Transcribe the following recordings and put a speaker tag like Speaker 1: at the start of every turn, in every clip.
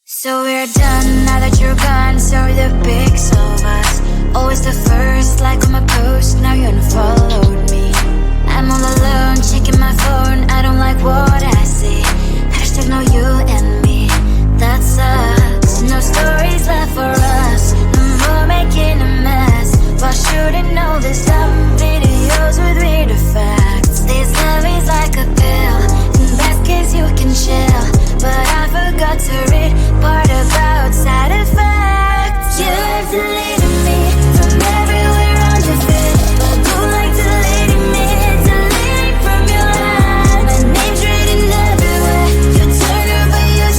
Speaker 1: So we're done, now that you're gone. Sorry the pics of us, always the first, like on my post. Now you unfollowed me. I'm all alone, checking my phone. I don't like what I see. Hashtag no you and me, that sucks. No stories left for us, no more making a mess. Why shouldn't know this dumb videos with weird effects? This love is like a pill, in best case you can chill. But I forgot to read part about side effects. You've deleted me from everywhere on your feed, but do like deleting me, delete from your life. My name's written everywhere. You turn her but you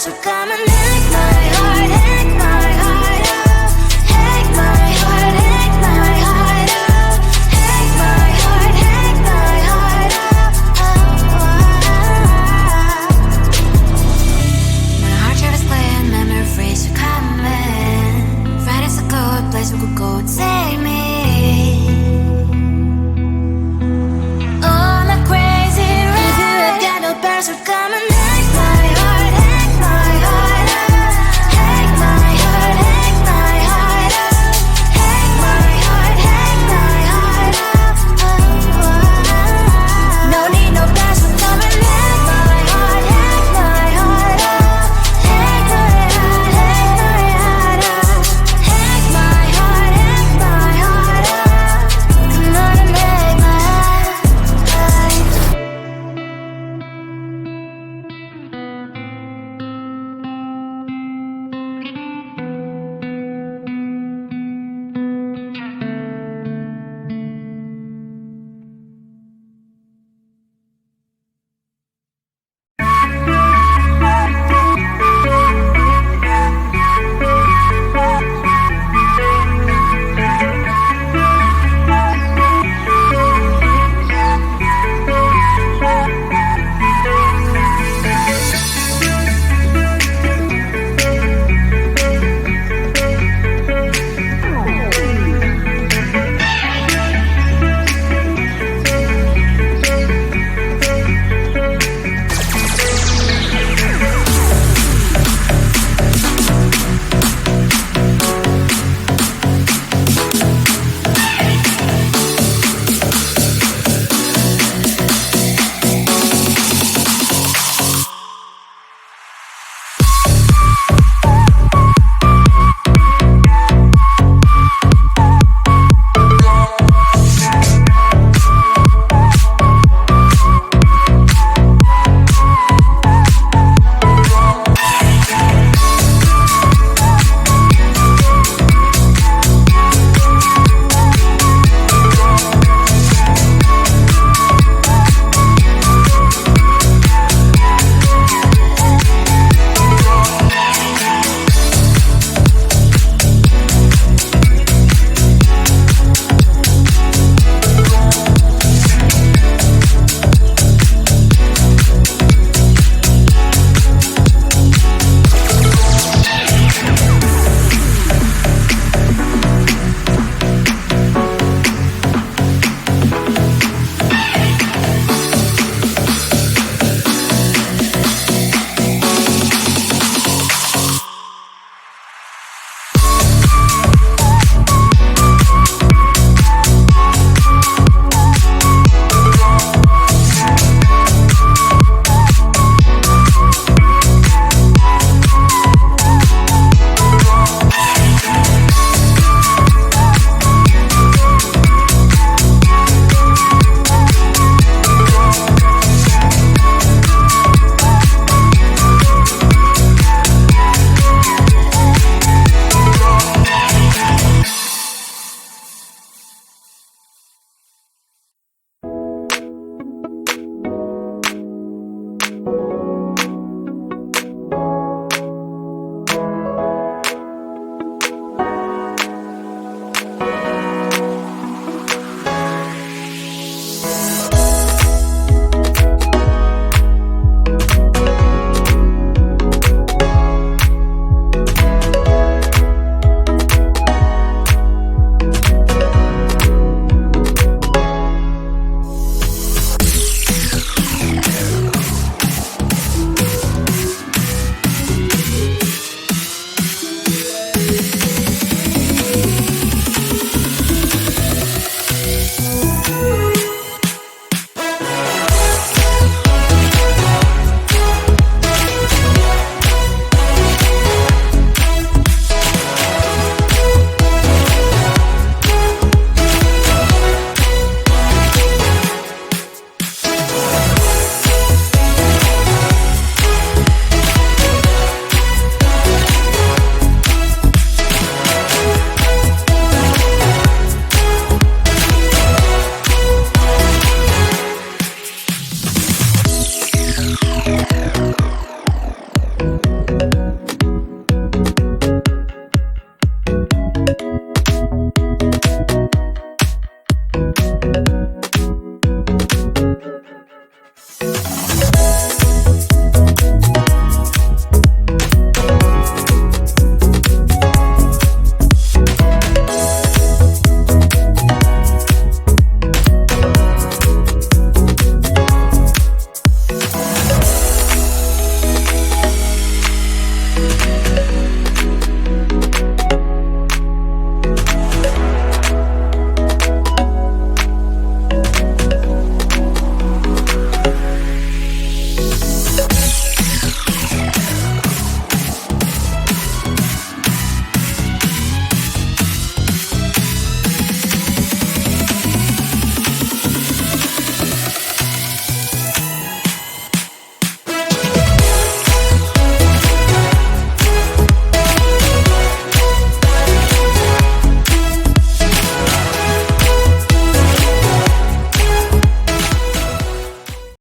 Speaker 1: So come and take my heart, take my heart out. Take my heart, take my heart out. Take my heart, take my heart out. My heart drives playing, memories are coming. Right, it's a good place we could go and take me. On a crazy ride. If you have got no bears, so come and take my heart, take my heart out. Take